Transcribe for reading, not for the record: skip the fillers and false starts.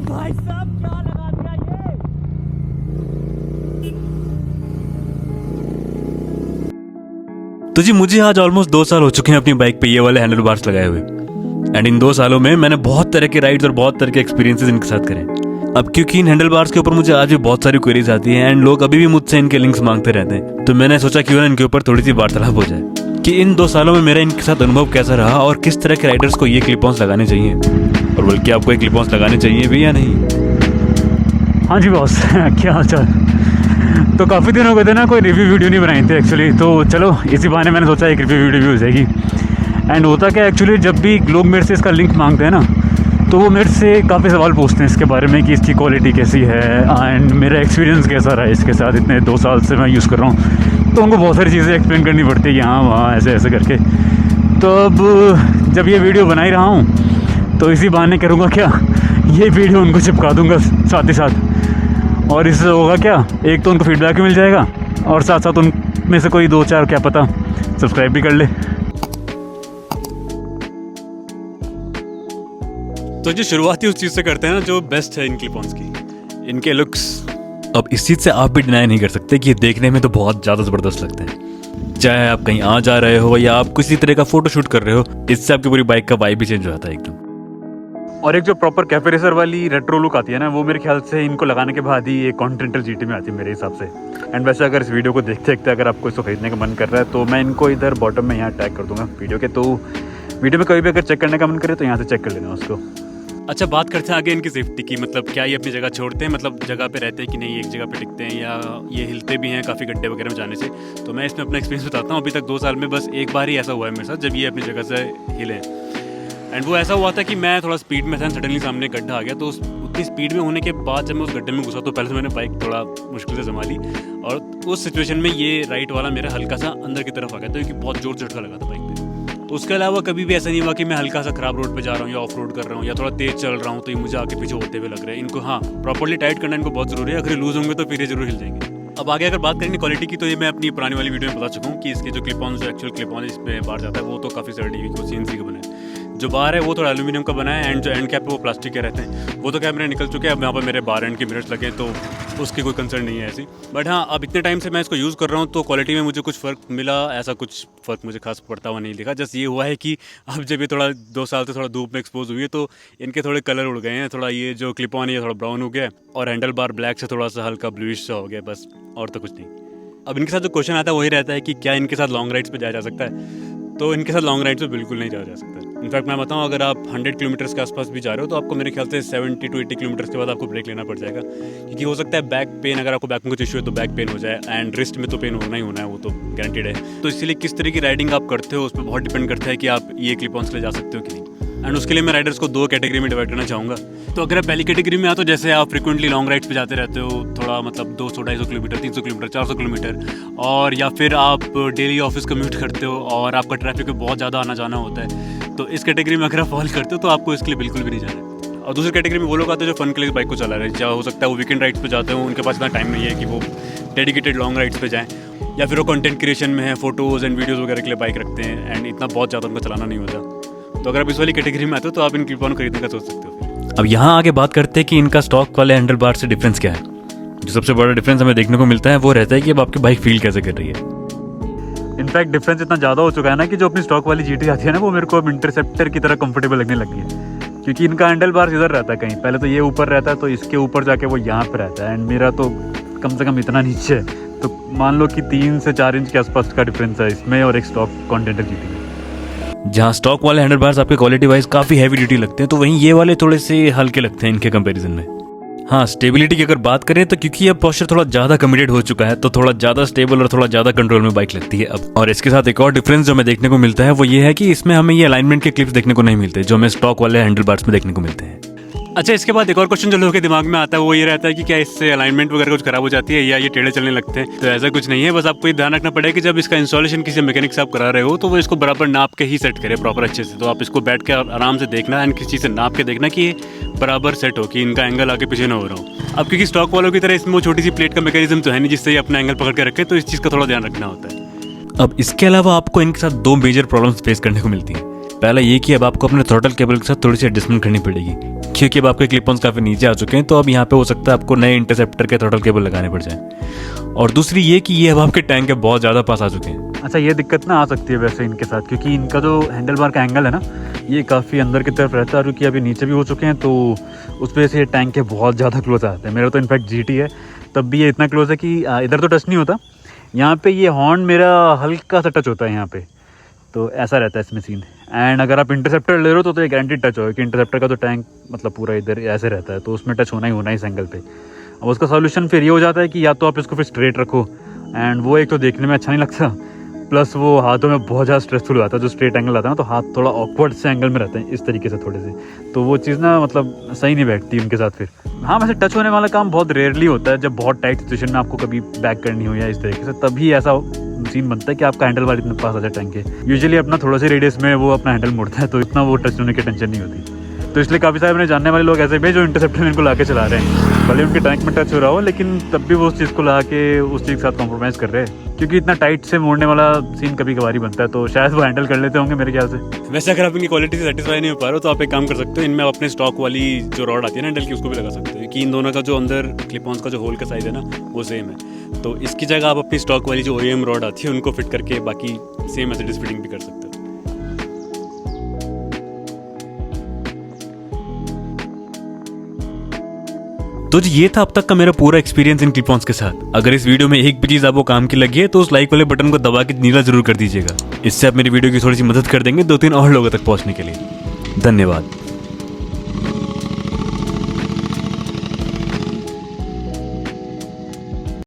भाई साहब क्या लगा दिया ये। तो जी मुझे आज ऑलमोस्ट 2 साल हो चुके हैं अपनी बाइक पे ये वाले हैंडल बार्स लगाए हुए। एंड इन 2 सालों में मैंने बहुत तरह के राइड्स और बहुत तरह के एक्सपीरियंसेस इनके साथ करे। अब क्योंकि इन हैंडल बार्स के ऊपर मुझे आज भी बहुत सारी क्वेरीज आती हैं एंड लोग अभी भी मुझसे इनके लिंक्स मांगते रहते हैं, तो मैंने सोचा क्यों ना इनके ऊपर थोड़ी सी वार्तालाप हो जाए कि इन 2 सालों में मेरा इनके साथ अनुभव कैसा रहा और किस तरह के राइडर्स को ये क्लिप ऑन्स लगाने चाहिए, और बल्कि आपको ये क्लिप ऑन्स लगाने चाहिए भी या नहीं। हाँ जी बॉस, क्या हाल चाल। तो काफ़ी दिन हो गए थे ना, कोई रिव्यू वीडियो नहीं बनाई थी एक्चुअली, तो चलो इसी बहाने मैंने सोचा एक रिव्यू वीडियो भी हो जाएगी। एंड होता क्या एक्चुअली, जब भी लोग मेरे से इसका लिंक मांगते हैं ना, तो वो मेरे से काफ़ी सवाल पूछते हैं इसके बारे में कि इसकी क्वालिटी कैसी है एंड मेरा एक्सपीरियंस कैसा रहा इसके साथ। इतने 2 साल से मैं यूज़ कर रहा हूँ, तो उनको बहुत सारी चीज़ें एक्सप्लेन करनी पड़ती है कि हाँ वहाँ ऐसे ऐसे करके। तो अब जब ये वीडियो बना ही रहा हूँ तो इसी बहाने करूँगा क्या, ये वीडियो उनको चिपका दूँगा साथ ही साथ, और इससे होगा क्या, एक तो उनको फीडबैक भी मिल जाएगा और साथ साथ उनमें से कोई 2-4 क्या पता सब्सक्राइब भी कर ले। तो जो शुरुआती उस चीज़ से करते हैं ना जो बेस्ट है इन क्लिप ऑन्स की, इनके लुक्स। अब इस चीज़ से आप भी डिनाई नहीं कर सकते कि ये देखने में तो बहुत ज़्यादा ज़बरदस्त लगते हैं। चाहे आप कहीं आ जा रहे हो या आप किसी तरह का फोटो शूट कर रहे हो, इससे आपकी पूरी बाइक का वाइब भी चेंज हो जाता है एकदम। और एक जो प्रॉपर कैफे रेसर वाली रेट्रो लुक आती है ना, वो मेरे ख्याल से इनको लगाने के बाद ही एक कॉन्टिनेंटल जीटी में आती है मेरे हिसाब से। एंड वैसे अगर इस वीडियो को देखते देखते अगर आपको इसको खरीदने का मन कर रहा है तो मैं इनको इधर बॉटम में यहाँ टैग कर दूंगा वीडियो के, तो वीडियो में कभी भी अगर चेक करने का मन करे तो यहाँ से चेक कर लेना उसको। अच्छा, बात करते हैं आगे इनकी सेफ्टी की। मतलब क्या ये अपनी जगह छोड़ते हैं, मतलब जगह पे रहते हैं कि नहीं, एक जगह पे टिकते हैं, या ये हिलते भी हैं काफ़ी गड्ढे वगैरह में जाने से। तो मैं इसमें अपना एक्सपीरियंस बताता हूँ। अभी तक 2 साल में बस एक बार ही ऐसा हुआ है मेरे साथ जब ये अपनी जगह से हिले। एंड वो ऐसा हुआ था कि मैं थोड़ा स्पीड में था, सडनली सामने गड्ढा आ गया, तो उतनी स्पीड में होने के बाद जब मैं उस गड्ढे में घुसा तो पहले तो मैंने बाइक थोड़ा मुश्किल से संभाली, और उस सिचुएशन में ये राइट वाला मेरा हल्का सा अंदर की तरफ आ गया था क्योंकि बहुत जोर से झटका लगा था बाइक पे। उसके अलावा कभी भी ऐसा नहीं हुआ कि मैं हल्का सा खराब रोड पे जा रहा हूँ या ऑफ रोड कर रहा हूँ या थोड़ा तेज चल रहा हूँ तो ये मुझे आगे पीछे होते हुए लग रहे हैं। इनको हाँ प्रॉपर्ली टाइट करना इनको बहुत ज़रूरी है, अगर लूज होंगे तो फिर ये जरूर हिल जाएंगे। अब आगे अगर बात करेंगे क्वालिटी की, तो ये मैं अपनी पुरानी वाली वीडियो में बता चुका हूँ कि इसके जो क्लिप ऑन, जो एक्चुअल क्लिप ऑन इसमें बाहर जाता है वो तो काफ़ी सर्डी वो CNC का बना है। जो बाहर है वो थोड़ा एल्यूमिनियम का बना है, एंड जो एंड कैप है वो प्लास्टिक के रहते हैं। वो तो क्या मेरे निकल चुके हैं, अब यहाँ पर मेरे बाहर एंड के मिरर्स लगे, तो उसकी कोई कंसर्न नहीं है ऐसी। बट हाँ, अब इतने टाइम से मैं इसको यूज़ कर रहा हूँ तो क्वालिटी में मुझे कुछ फ़र्क मिला, ऐसा कुछ फ़र्क मुझे खास पड़ता हुआ नहीं दिखा। जस्ट ये हुआ है कि अब जब ये थोड़ा 2 साल से थोड़ा धूप में एक्सपोज हुई है तो इनके थोड़े कलर उड़ गए हैं, थोड़ा ये जो क्लिप ऑन है थोड़ा ब्राउन हो गया है और हैंडल बार ब्लैक से थोड़ा सा हल्का ब्लूइश सा हो गया, बस और तो कुछ नहीं। अब इनके साथ जो क्वेश्चन आता है वही रहता है कि क्या इनके साथ लॉन्ग राइड्स पे जाया जा सकता है। तो इनके साथ लॉन्ग राइड्स पे बिल्कुल नहीं जाया जा सकता। इनफैक्ट मैं बताऊं, अगर आप 100 किलोमीटर्स के आसपास भी जा रहे हो तो आपको मेरे ख्याल से 70 to 80 किलोमीटर्स के बाद आपको ब्रेक लेना पड़ जाएगा, क्योंकि हो सकता है बैक पेन, अगर आपको बैक में कुछ इशू है तो बैक पेन हो जाए, एंड रिस्ट में तो पेन होना ही होना है, वो तो गारंटेड है। तो इसलिए किस तरह की राइडिंग आप करते हो उस पर बहुत डिपेंड करता है कि आप ये क्लिप ऑन्स ले जा सकते हो कि नहीं। एंड उसके लिए मैं राइडर्स को 2 कैटेगरी में डिवाइड करना चाहूँगा। तो अगर आप पहली कैटेगरी में आ तो जैसे आप फ्रिक्वेंटली लॉन्ग राइड्स पे जाते रहते हो, थोड़ा मतलब 200-250 किलोमीटर, 300 किलोमीटर, 400 किलोमीटर, और या फिर आप डेली ऑफिस कम्यूट करते हो और आपका ट्रैफिक में बहुत ज़्यादा आना जाना होता है, तो इस कैटेगरी में अगर आप फॉल करते हो तो आपको इसके लिए बिल्कुल भी नहीं जाना है। और दूसरी कैटेगरी में वो लोग आते हैं जो फन के लिए बाइक को चला रहे हैं, चाहे हो सकता है वो वीकेंड राइड्स पे जाते हो, उनके पास इतना टाइम नहीं है कि वो डेडिकेटेड लॉन्ग राइड्स पे जाएँ, या फिर वो कंटेंट क्रिएशन में है, फोटोज़ एंड वीडियोज़ वगैरह के लिए बाइक रखते हैं, एंड इतना बहुत ज़्यादा उनको चलाना नहीं होता। तो अगर आप इस वाली कैटेगरी में आते हो तो आप इन क्लिप ऑन खरीदने का सोच सकते हो। अब यहाँ आगे बात करते हैं कि इनका स्टॉक वाले हैंडल बार से डिफरेंस क्या है। जो सबसे बड़ा डिफरेंस हमें देखने को मिलता है वो रहता है कि अब आपकी बाइक फील कैसे कर रही है। इनफैक्ट डिफरेंस इतना ज़्यादा हो चुका है ना कि जो अपनी स्टॉक वाली जीटी आती है ना, वो मेरे को अब इंटरसेप्टर की तरह कंफर्टेबल लगने लगी है, क्योंकि इनका हैंडल बार इधर रहता है कहीं, पहले तो ये ऊपर रहता है तो इसके ऊपर जाके वो यहाँ पर रहता है, एंड मेरा तो कम से कम इतना नीचे है, तो मान लो कि 3 से 4 इंच के आसपास का डिफरेंस है इसमें और एक स्टॉक कॉन्टिनेंटल जीटी में। जहाँ स्टॉक वाले हैंडल बार्स आपके क्वालिटी वाइज काफ़ी हैवी ड्यूटी लगते हैं, तो वहीं ये वाले थोड़े से हल्के लगते हैं इनके कंपैरिजन में। हाँ, स्टेबिलिटी की अगर बात करें तो क्योंकि अब पोस्चर थोड़ा ज़्यादा कमिटेड हो चुका है तो थोड़ा ज़्यादा स्टेबल और थोड़ा ज़्यादा कंट्रोल में बाइक लगती है अब। और इसके साथ एक और डिफरेंस जो हमें देखने को मिलता है वो ये है कि इसमें हमें ये अलाइनमेंट के क्लिप्स देखने को नहीं मिलते जो हमें स्टॉक वाले हैंडल बार्स में देखने को मिलते हैं। अच्छा, इसके बाद एक और क्वेश्चन जो लोगों के दिमाग में आता है वो ये रहता है कि क्या इससे अलाइनमेंट वगैरह कुछ खराब हो जाती है या ये टेढ़े चलने लगते हैं। तो ऐसा कुछ नहीं है, बस आपको ये ध्यान रखना पड़ेगा कि जब इसका इंस्टॉलेशन किसी मैकेनिक से आप करा रहे हो तो वो इसको बराबर नाप के ही सेट करे प्रॉपर अच्छे से। तो आप इसको बैठ के आराम से देखना एंड किसी चीज़ से नाप के देखना कि ये बराबर सेट हो, कि इनका एंगल आगे पीछे ना हो रहा हो। अब क्योंकि स्टॉक वालों की तरह इसमें वो छोटी सी प्लेट का मैकेनिज्म तो है नहीं जिससे ये अपना एंगल पकड़ के रखे, तो इस चीज़ का थोड़ा ध्यान रखना होता है। अब इसके अलावा आपको इनके साथ 2 मेजर प्रॉब्लम्स फेस करने को मिलती हैं। पहला ये कि अब आपको अपने थ्रॉटल केबल के साथ थोड़ी सी एडजस्टमेंट करनी पड़ेगी, क्योंकि अब आपके क्लिप ऑन्स काफ़ी नीचे आ चुके हैं, तो अब यहाँ पे हो सकता है आपको नए इंटरसेप्टर के थ्रॉटल केबल लगाने पड़ जाए। और दूसरी ये कि ये अब आपके टैंक के बहुत ज़्यादा पास आ चुके हैं। अच्छा, ये दिक्कत ना आ सकती है वैसे इनके साथ, क्योंकि इनका जो हैंडल बार का एंगल है ना, ये काफ़ी अंदर की तरफ रहता है, क्योंकि अभी नीचे भी हो चुके हैं, तो उस वजह से ये टैंक के बहुत ज़्यादा क्लोज आते हैं। मेरा तो इनफैक्ट GT है, तब भी ये इतना क्लोज है कि इधर तो टच नहीं होता, यहाँ पे ये हॉर्न मेरा हल्का सा टच होता है यहाँ पे, तो ऐसा रहता है इसमें सीन। एंड अगर आप इंटरसेप्टर ले रहे हो तो ये गारंटी टच होगा, कि इंटरसेप्टर का तो टैंक मतलब पूरा इधर ऐसे रहता है, तो उसमें टच होना ही होना इस एंगल पे। अब उसका सॉल्यूशन फिर ये हो जाता है कि या तो आप इसको फिर स्ट्रेट रखो, एंड वो एक तो देखने में अच्छा नहीं लगता, प्लस वो हाथों में बहुत ज़्यादा स्ट्रेसफुल हो जाता है। जो स्ट्रेट एंगल आता है ना, तो हाथ थोड़ा ऑकवर्ड से एंगल में रहते हैं इस तरीके से थोड़े से, तो वो चीज़ ना मतलब सही नहीं बैठती उनके साथ फिर। हाँ, वैसे टच होने वाला काम बहुत रेयरली होता है, जब बहुत टाइट सिचुएशन में आपको कभी बैक करनी हो या इस तरीके से, तभी ऐसा सीन बनता है कि आपका हैंडल बार इतने पास आ जाए टैंक के। यूजुअली अपना थोड़ा सा रेडियस में वो अपना हैंडल मुड़ता है, तो इतना वो टच होने की टेंशन नहीं होती। तो इसलिए काफ़ी सारे मैंने जानने वाले लोग ऐसे भी जो इंटरसेप्टर में इनको ला के चला रहे हैं, भले उनके टैंक में टच हो रहा हो, लेकिन तब भी वो उस चीज़ को ला के उस चीज़ के साथ कॉम्प्रोमाइज़ कर रहे हैं, क्योंकि इतना टाइट से मोड़ने वाला सीन कभी कभार ही बनता है, तो शायद वो हैंडल कर लेते होंगे मेरे ख्याल से। वैसे अगर आप इनकी क्वालिटी से सेटिस्फाई नहीं हो पा रहे हो, तो आप एक काम कर सकते हो, इनमें अपने स्टॉक वाली जो रॉड आती है ना हैंडल की, उसको भी लगा सकते हो, कि इन दोनों का जो अंदर क्लिप ऑन्स का जो होल का साइज़ है ना, वो सेम है। तो इसकी जगह आप अपनी स्टॉक वाली जो OEM रॉड आती है उनको फिट करके बाकी सेम मर्सिडीज फिटिंग भी कर सकते हो। तो जी ये था अब तक का मेरा पूरा एक्सपीरियंस इन क्लिप ऑन्स के साथ। अगर इस वीडियो में एक भी चीज़ आपको काम की लगी है, तो उस लाइक वाले बटन को दबा के नीला जरूर कर दीजिएगा। इससे आप मेरी वीडियो की थोड़ी सी मदद कर देंगे 2-3 और लोगों तक पहुंचने के लिए। धन्यवाद।